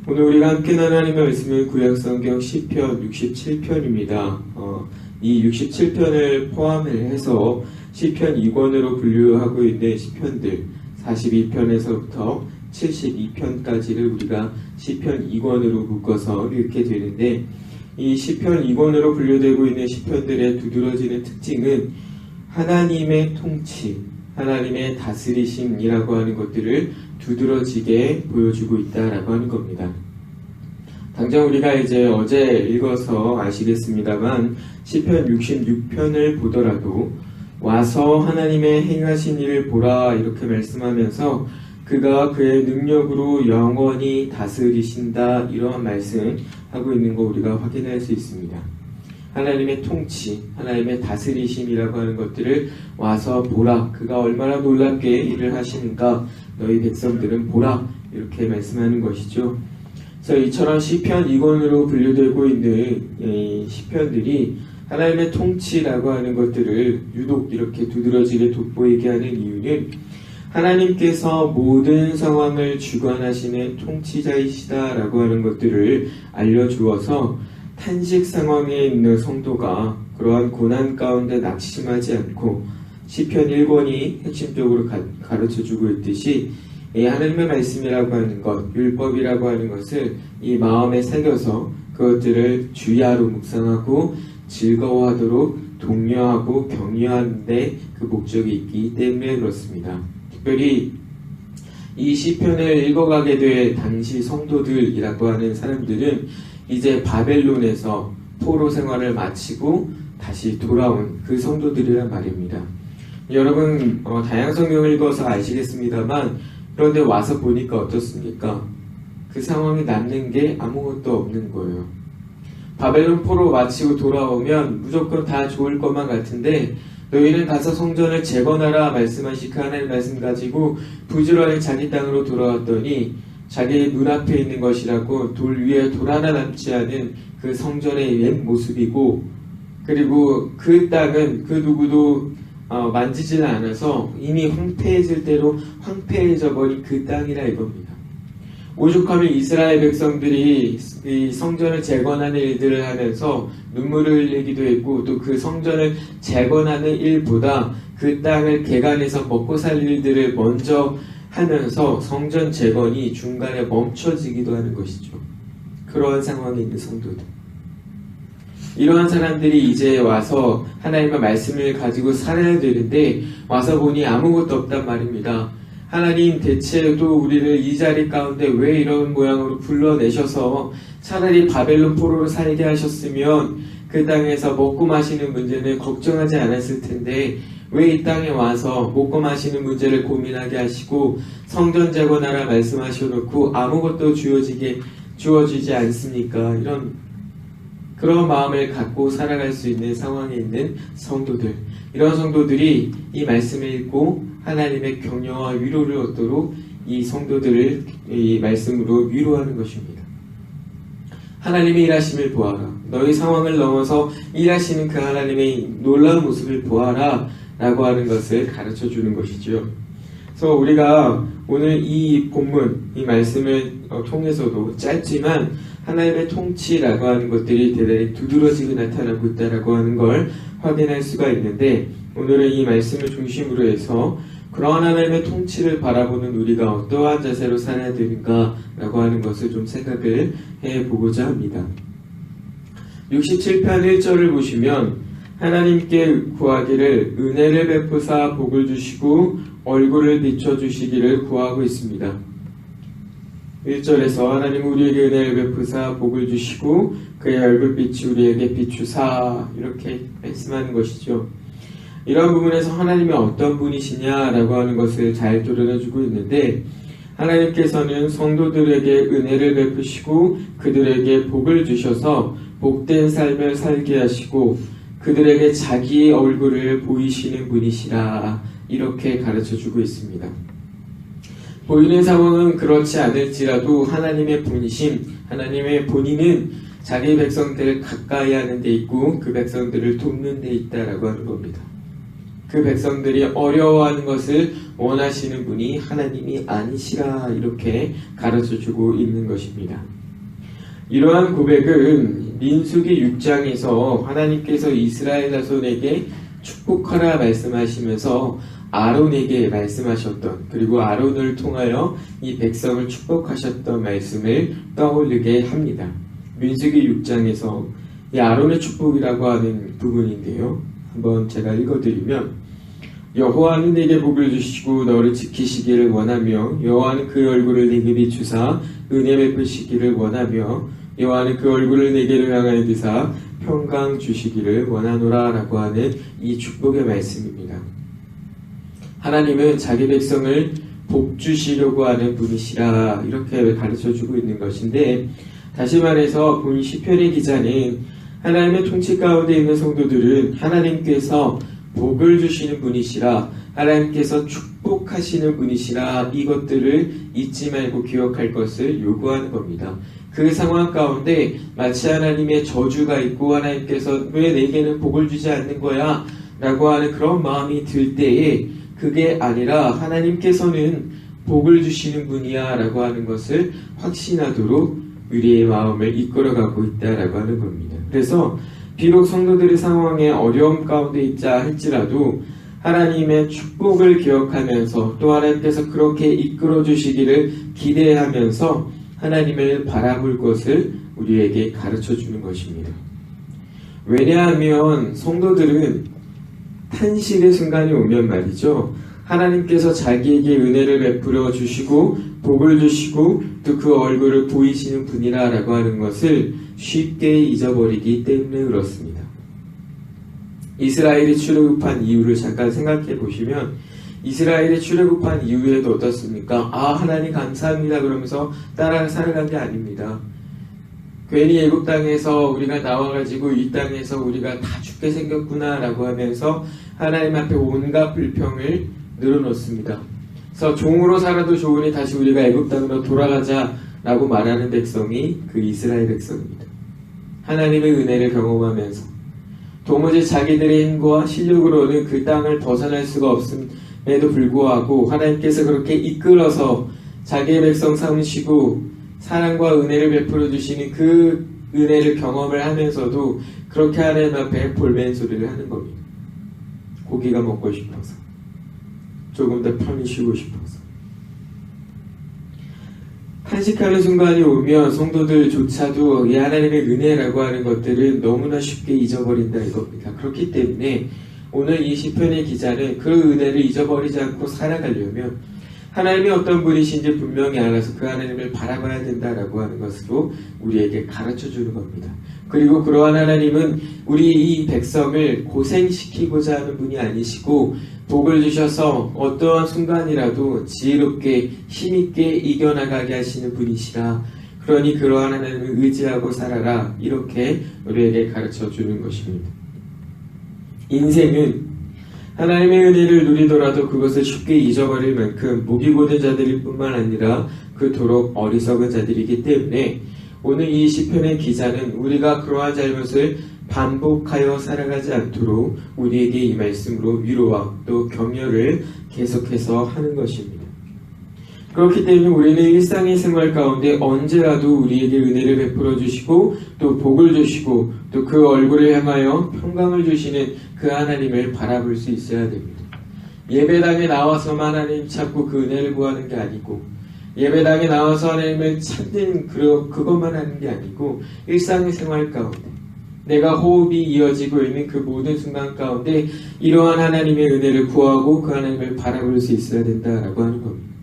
오늘 우리가 함께 나눈 하나님의 말씀은 구약성경 시편 67편입니다. 이 67편을 포함해서 시편 2권으로 분류하고 있는 시편들 42편에서부터 72편까지를 우리가 시편 2권으로 묶어서 읽게 되는데, 이 시편 2권으로 분류되고 있는 시편들의 두드러지는 특징은 하나님의 통치, 하나님의 다스리심이라고 하는 것들을 두드러지게 보여주고 있다라고 하는 겁니다. 당장 우리가 이제 어제 읽어서 아시겠습니다만 시편 66편을 보더라도 와서 하나님의 행하신 일을 보라 이렇게 말씀하면서 그가 그의 능력으로 영원히 다스리신다 이러한 말씀하고 있는 거 우리가 확인할 수 있습니다. 하나님의 통치, 하나님의 다스리심이라고 하는 것들을 와서 보라, 그가 얼마나 놀랍게 일을 하시는가 너희 백성들은 보라 이렇게 말씀하는 것이죠. 그래서 이처럼 시편 2권으로 분류되고 있는 시편들이 하나님의 통치라고 하는 것들을 유독 이렇게 두드러지게 돋보이게 하는 이유는 하나님께서 모든 상황을 주관하시는 통치자이시다라고 하는 것들을 알려주어서 탄식 상황에 있는 성도가 그러한 고난 가운데 낙심하지 않고 시편 1권이 핵심적으로 가르쳐주고 있듯이 이 하나님의 말씀이라고 하는 것, 율법이라고 하는 것을 이 마음에 새겨서 그것들을 주야로 묵상하고 즐거워하도록 독려하고 격려하는 데 그 목적이 있기 때문에 그렇습니다. 특별히 이 시편을 읽어가게 될 당시 성도들이라고 하는 사람들은 이제 바벨론에서 포로 생활을 마치고 다시 돌아온 그 성도들이란 말입니다. 여러분 다양한 성경을 읽어서 아시겠습니다만 그런데 와서 보니까 어떻습니까? 그 상황에 남는 게 아무것도 없는 거예요. 바벨론 포로 마치고 돌아오면 무조건 다 좋을 것만 같은데 너희는 가서 성전을 재건하라 말씀하신 그 하나님의 말씀 가지고 부지런히 자기 땅으로 돌아왔더니 자기 눈앞에 있는 것이라고 돌 위에 돌 하나 남지 않은 그 성전의 옛 모습이고, 그리고 그 땅은 그 누구도 만지질 않아서 이미 황폐해질 대로 황폐해져 버린 그 땅이라 이겁니다. 오죽하면 이스라엘 백성들이 이 성전을 재건하는 일들을 하면서 눈물을 흘리기도 했고, 또 그 성전을 재건하는 일보다 그 땅을 개간해서 먹고 살 일들을 먼저 하면서 성전 재건이 중간에 멈춰지기도 하는 것이죠. 그러한 상황에 있는 성도들, 이러한 사람들이 이제 와서 하나님의 말씀을 가지고 살아야 되는데 와서 보니 아무것도 없단 말입니다. 하나님 대체도 우리를 이 자리 가운데 왜 이런 모양으로 불러내셔서 차라리 바벨론 포로로 살게 하셨으면 그 땅에서 먹고 마시는 문제는 걱정하지 않았을 텐데 왜 이 땅에 와서 먹고 마시는 문제를 고민하게 하시고 성전 재건하라 말씀하셔놓고 아무것도 주어지지 않습니까? 그런 마음을 갖고 살아갈 수 있는 상황에 있는 성도들, 이런 성도들이 이 말씀을 읽고 하나님의 격려와 위로를 얻도록 이 성도들을 이 말씀으로 위로하는 것입니다. 하나님의 일하심을 보아라. 너희 상황을 넘어서 일하시는 그 하나님의 놀라운 모습을 보아라 라고 하는 것을 가르쳐 주는 것이죠. 그래서 우리가 오늘 이 본문, 이 말씀을 통해서도 짧지만 하나님의 통치라고 하는 것들이 대단히 두드러지게 나타나고 있다라고 하는 걸 확인할 수가 있는데, 오늘은 이 말씀을 중심으로 해서 그러한 하나님의 통치를 바라보는 우리가 어떠한 자세로 살아야 되는가라고 하는 것을 좀 생각을 해보고자 합니다. 67편 1절을 보시면 하나님께 구하기를 은혜를 베푸사 복을 주시고 얼굴을 비춰주시기를 구하고 있습니다. 1절에서 하나님 우리에게 은혜를 베푸사 복을 주시고 그의 얼굴빛이 우리에게 비추사 이렇게 말씀하는 것이죠. 이런 부분에서 하나님이 어떤 분이시냐라고 하는 것을 잘 드러내주고 있는데, 하나님께서는 성도들에게 은혜를 베푸시고 그들에게 복을 주셔서 복된 삶을 살게 하시고 그들에게 자기의 얼굴을 보이시는 분이시라 이렇게 가르쳐주고 있습니다. 보이는 상황은 그렇지 않을지라도 하나님의 분이심, 하나님의 본인은 자기 백성들을 가까이 하는 데 있고 그 백성들을 돕는 데 있다라고 하는 겁니다. 그 백성들이 어려워하는 것을 원하시는 분이 하나님이 아니시라 이렇게 가르쳐주고 있는 것입니다. 이러한 고백은 민수기 6장에서 하나님께서 이스라엘 자손에게 축복하라 말씀하시면서 아론에게 말씀하셨던, 그리고 아론을 통하여 이 백성을 축복하셨던 말씀을 떠올리게 합니다. 민수기 6장에서 이 아론의 축복이라고 하는 부분인데요, 한번 제가 읽어드리면, 여호와는 내게 복을 주시고 너를 지키시기를 원하며 여호와는 그 얼굴을 내게 비추사 은혜 베푸시기를 원하며 여호와는 그 얼굴을 내게로 향하여 드사 평강 주시기를 원하노라 라고 하는 이 축복의 말씀입니다. 하나님은 자기 백성을 복 주시려고 하는 분이시라 이렇게 가르쳐주고 있는 것인데, 다시 말해서 본 시편의 기자는 하나님의 통치 가운데 있는 성도들은 하나님께서 복을 주시는 분이시라, 하나님께서 축복하시는 분이시라, 이것들을 잊지 말고 기억할 것을 요구하는 겁니다. 그 상황 가운데 마치 하나님의 저주가 있고 하나님께서 왜 내게는 복을 주지 않는 거야? 라고 하는 그런 마음이 들 때에 그게 아니라 하나님께서는 복을 주시는 분이야 라고 하는 것을 확신하도록 우리의 마음을 이끌어가고 있다라고 하는 겁니다. 그래서 비록 성도들의 상황에 어려움 가운데 있자 할지라도 하나님의 축복을 기억하면서 또 하나님께서 그렇게 이끌어 주시기를 기대하면서 하나님을 바라볼 것을 우리에게 가르쳐 주는 것입니다. 왜냐하면 성도들은 탄식의 순간이 오면 말이죠, 하나님께서 자기에게 은혜를 베풀어 주시고 복을 주시고 또 그 얼굴을 보이시는 분이라 라고 하는 것을 쉽게 잊어버리기 때문에 그렇습니다. 이스라엘이 출애굽한 이유를 잠깐 생각해 보시면, 이스라엘이 출애굽한 이후에도 어떻습니까? 아, 하나님 감사합니다 그러면서 따라 살아간 게 아닙니다. 괜히 애굽 땅에서 우리가 나와가지고 이 땅에서 우리가 다 죽게 생겼구나 라고 하면서 하나님 앞에 온갖 불평을 늘어놓습니다. 그래서 종으로 살아도 좋으니 다시 우리가 애굽 땅으로 돌아가자 라고 말하는 백성이 그 이스라엘 백성입니다. 하나님의 은혜를 경험하면서 도무지 자기들의 힘과 실력으로는 그 땅을 벗어날 수가 없음에도 불구하고 하나님께서 그렇게 이끌어서 자기의 백성 삼으시고 사랑과 은혜를 베풀어 주시는 그 은혜를 경험을 하면서도 그렇게 하나님 앞에 볼멘 소리를 하는 겁니다. 고기가 먹고 싶어서, 조금 더 편히 쉬고 싶어서. 탄식하는 순간이 오면 성도들조차도 이 하나님의 은혜라고 하는 것들을 너무나 쉽게 잊어버린다 이겁니다. 그렇기 때문에 오늘 이 시편의 기자는 그 은혜를 잊어버리지 않고 살아가려면 하나님이 어떤 분이신지 분명히 알아서 그 하나님을 바라봐야 된다라고 하는 것으로 우리에게 가르쳐주는 겁니다. 그리고 그러한 하나님은 우리 이 백성을 고생시키고자 하는 분이 아니시고 복을 주셔서 어떠한 순간이라도 지혜롭게 힘있게 이겨나가게 하시는 분이시라. 그러니 그러한 하나님을 의지하고 살아라. 이렇게 우리에게 가르쳐주는 것입니다. 인생은 하나님의 은혜를 누리더라도 그것을 쉽게 잊어버릴 만큼 목이 고든 자들일 뿐만 아니라 그토록 어리석은 자들이기 때문에 오늘 이 시편의 기자는 우리가 그러한 잘못을 반복하여 살아가지 않도록 우리에게 이 말씀으로 위로와 또 격려를 계속해서 하는 것입니다. 그렇기 때문에 우리는 일상의 생활 가운데 언제라도 우리에게 은혜를 베풀어 주시고 또 복을 주시고 또 그 얼굴을 향하여 평강을 주시는 그 하나님을 바라볼 수 있어야 됩니다. 예배당에 나와서만 하나님 찾고 그 은혜를 구하는 게 아니고, 예배당에 나와서 하나님을 찾는 그것만 하는 게 아니고, 일상의 생활 가운데 내가 호흡이 이어지고 있는 그 모든 순간 가운데 이러한 하나님의 은혜를 구하고 그 하나님을 바라볼 수 있어야 된다라고 하는 겁니다.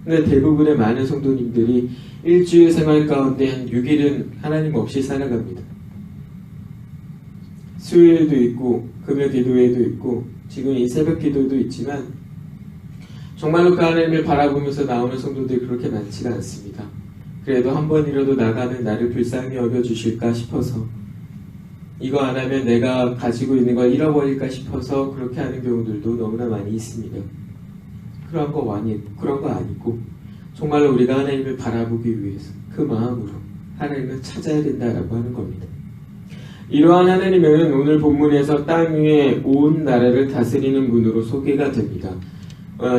근데 대부분의 많은 성도님들이 일주일 생활 가운데 한 6일은 하나님 없이 살아갑니다. 수요일도 있고 금요 기도회도 있고 지금 이 새벽 기도도 있지만 정말로 그 하나님을 바라보면서 나오는 성도들이 그렇게 많지가 않습니다. 그래도 한 번이라도 나가면 나를 불쌍히 여겨주실까 싶어서, 이거 안 하면 내가 가지고 있는 걸 잃어버릴까 싶어서 그렇게 하는 경우들도 너무나 많이 있습니다. 그런 거 아니고 정말로 우리가 하나님을 바라보기 위해서 그 마음으로 하나님을 찾아야 된다라고 하는 겁니다. 이러한 하나님은 오늘 본문에서 땅 위에 온 나라를 다스리는 분으로 소개가 됩니다.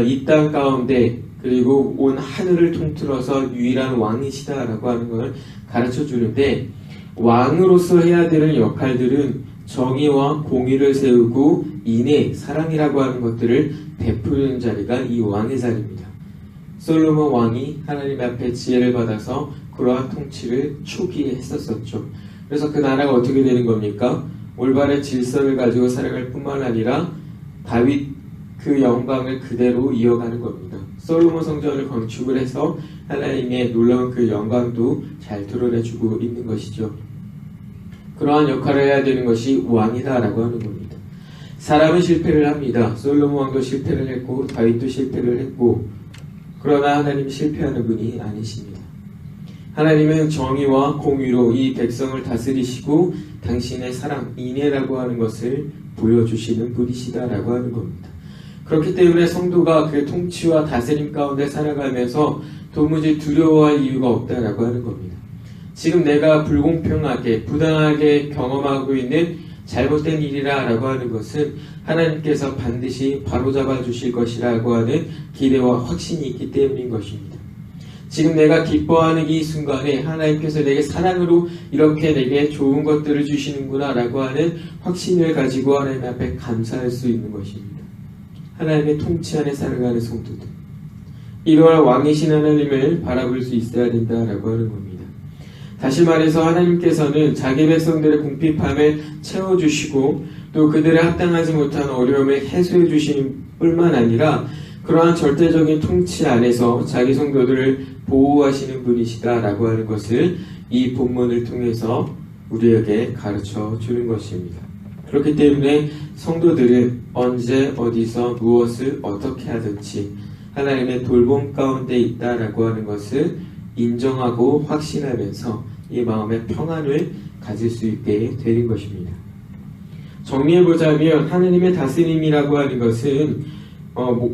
이 땅 가운데 그리고 온 하늘을 통틀어서 유일한 왕이시다라고 하는 걸 가르쳐 주는데, 왕으로서 해야 되는 역할들은 정의와 공의를 세우고 인애, 사랑이라고 하는 것들을 베푸는 자리가 이 왕의 자리입니다. 솔로몬 왕이 하나님 앞에 지혜를 받아서 그러한 통치를 초기에 했었었죠. 그래서 그 나라가 어떻게 되는 겁니까? 올바른 질서를 가지고 살아갈 뿐만 아니라 다윗 그 영광을 그대로 이어가는 겁니다. 솔로몬 성전을 건축을 해서 하나님의 놀라운 그 영광도 잘 드러내주고 있는 것이죠. 그러한 역할을 해야 되는 것이 왕이다라고 하는 겁니다. 사람은 실패를 합니다. 솔로몬 왕도 실패를 했고 다윗도 실패를 했고, 그러나 하나님이 실패하는 분이 아니십니다. 하나님은 정의와 공의로 이 백성을 다스리시고 당신의 사랑, 인애라고 하는 것을 보여주시는 분이시다라고 하는 겁니다. 그렇기 때문에 성도가 그 통치와 다스림 가운데 살아가면서 도무지 두려워할 이유가 없다라고 하는 겁니다. 지금 내가 불공평하게, 부당하게 경험하고 있는 잘못된 일이라고 하는 것은 하나님께서 반드시 바로잡아 주실 것이라고 하는 기대와 확신이 있기 때문인 것입니다. 지금 내가 기뻐하는 이 순간에 하나님께서 내게 사랑으로 이렇게 내게 좋은 것들을 주시는구나 라고 하는 확신을 가지고 하나님 앞에 감사할 수 있는 것입니다. 하나님의 통치 안에 살아가는 성도들, 이러한 왕이신 하나님을 바라볼 수 있어야 된다라고 하는 겁니다. 다시 말해서 하나님께서는 자기 백성들의 궁핍함을 채워주시고 또 그들의 합당하지 못한 어려움을 해소해 주시는 뿐만 아니라 그러한 절대적인 통치 안에서 자기 성도들을 보호하시는 분이시다라고 하는 것을 이 본문을 통해서 우리에게 가르쳐 주는 것입니다. 그렇기 때문에 성도들은 언제 어디서 무엇을 어떻게 하든지 하나님의 돌봄 가운데 있다라고 하는 것을 인정하고 확신하면서 이 마음의 평안을 가질 수 있게 되는 것입니다. 정리해보자면 하나님의 다스림이라고 하는 것은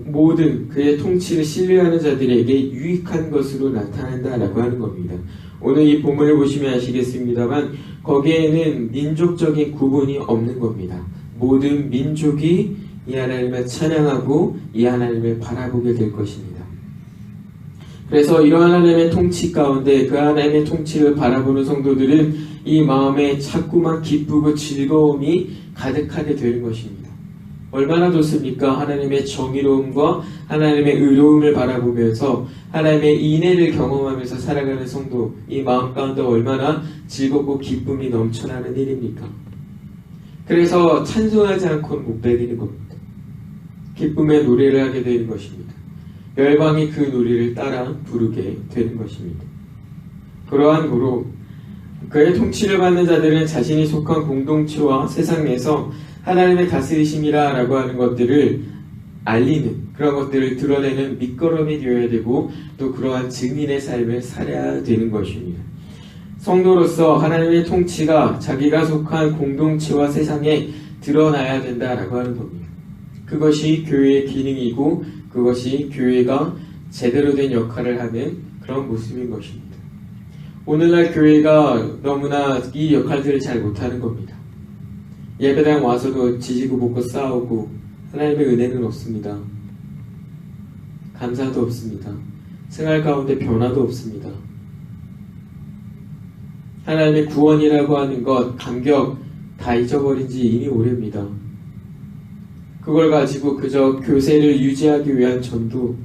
모든 그의 통치를 신뢰하는 자들에게 유익한 것으로 나타난다라고 하는 겁니다. 오늘 이 본문을 보시면 아시겠습니다만 거기에는 민족적인 구분이 없는 겁니다. 모든 민족이 이 하나님을 찬양하고 이 하나님을 바라보게 될 것입니다. 그래서 이러한 하나님의 통치 가운데 그 하나님의 통치를 바라보는 성도들은 이 마음에 자꾸만 기쁘고 즐거움이 가득하게 되는 것입니다. 얼마나 좋습니까? 하나님의 정의로움과 하나님의 의로움을 바라보면서 하나님의 인애를 경험하면서 살아가는 성도, 이 마음 가운데 얼마나 즐겁고 기쁨이 넘쳐나는 일입니까? 그래서 찬송하지 않고는 못 배기는 겁니다. 기쁨의 노래를 하게 되는 것입니다. 열방이 그 노래를 따라 부르게 되는 것입니다. 그러한 고로 그의 통치를 받는 자들은 자신이 속한 공동체와 세상 내에서 하나님의 다스리심이라고 하는 것들을 알리는, 그런 것들을 드러내는 밑거름이 되어야 되고 또 그러한 증인의 삶을 살아야 되는 것입니다. 성도로서 하나님의 통치가 자기가 속한 공동체와 세상에 드러나야 된다라고 하는 겁니다. 그것이 교회의 기능이고 그것이 교회가 제대로 된 역할을 하는 그런 모습인 것입니다. 오늘날 교회가 너무나 이 역할들을 잘 못하는 겁니다. 예배당 와서도 지지고 볶고 싸우고 하나님의 은혜는 없습니다. 감사도 없습니다. 생활 가운데 변화도 없습니다. 하나님의 구원이라고 하는 것, 감격 다 잊어버린 지 이미 오래입니다. 그걸 가지고 그저 교세를 유지하기 위한 전도,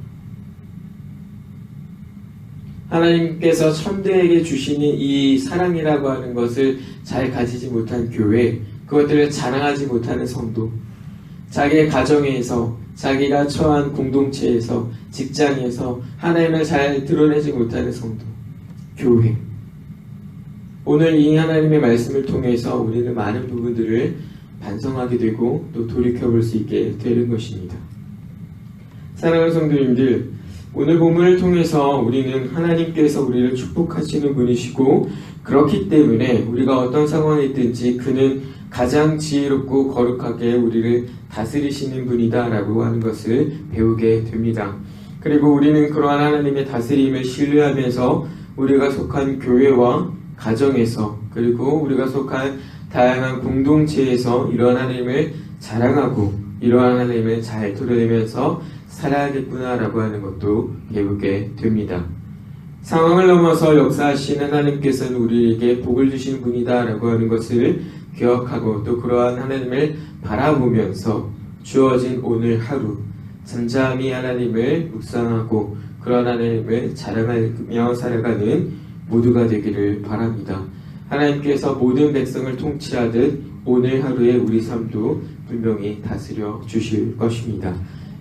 하나님께서 천대에게 주시는 이 사랑이라고 하는 것을 잘 가지지 못한 교회, 그것들을 자랑하지 못하는 성도, 자기의 가정에서, 자기가 처한 공동체에서, 직장에서 하나님을 잘 드러내지 못하는 성도, 교회. 오늘 이 하나님의 말씀을 통해서 우리는 많은 부분들을 반성하게 되고 또 돌이켜볼 수 있게 되는 것입니다. 사랑하는 성도님들, 오늘 본문을 통해서 우리는 하나님께서 우리를 축복하시는 분이시고 그렇기 때문에 우리가 어떤 상황에 있든지 그는 가장 지혜롭고 거룩하게 우리를 다스리시는 분이다 라고 하는 것을 배우게 됩니다. 그리고 우리는 그러한 하나님의 다스림을 신뢰하면서 우리가 속한 교회와 가정에서 그리고 우리가 속한 다양한 공동체에서 이러한 하나님을 자랑하고 이러한 하나님을 잘 드러내면서 살아야겠구나라고 하는 것도 배우게 됩니다. 상황을 넘어서 역사하시는 하나님께서는 우리에게 복을 주시는 분이다라고 하는 것을 기억하고 또 그러한 하나님을 바라보면서 주어진 오늘 하루 잠잠히 하나님을 묵상하고 그런 하나님을 자랑하며 살아가는 모두가 되기를 바랍니다. 하나님께서 모든 백성을 통치하듯 오늘 하루의 우리 삶도 분명히 다스려 주실 것입니다.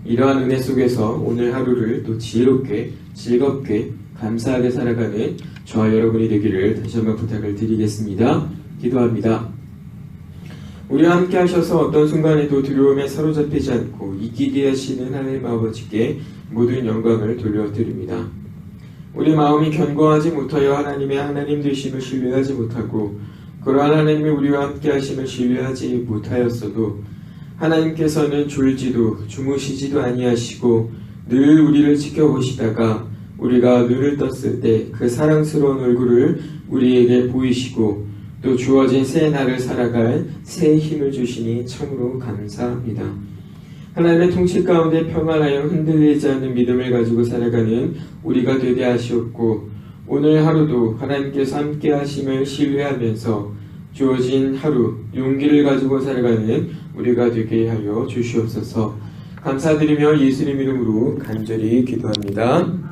이러한 은혜 속에서 오늘 하루를 또 지혜롭게 즐겁게 감사하게 살아가는 저와 여러분이 되기를 다시 한번 부탁을 드리겠습니다. 기도합니다. 우리와 함께 하셔서 어떤 순간에도 두려움에 사로잡히지 않고 이기게 하시는 하나님 아버지께 모든 영광을 돌려드립니다. 우리 마음이 견고하지 못하여 하나님의 하나님 되심을 신뢰하지 못하고 그러한 하나님이 우리와 함께 하심을 신뢰하지 못하였어도 하나님께서는 졸지도 주무시지도 아니하시고 늘 우리를 지켜보시다가 우리가 눈을 떴을 때 그 사랑스러운 얼굴을 우리에게 보이시고 또 주어진 새 날을 살아갈 새 힘을 주시니 참으로 감사합니다. 하나님의 통치 가운데 평안하여 흔들리지 않는 믿음을 가지고 살아가는 우리가 되게 하시옵고 오늘 하루도 하나님께서 함께 하심을 신뢰하면서 주어진 하루 용기를 가지고 살아가는 우리가 되게 하여 주시옵소서. 감사드리며 예수님 이름으로 간절히 기도합니다.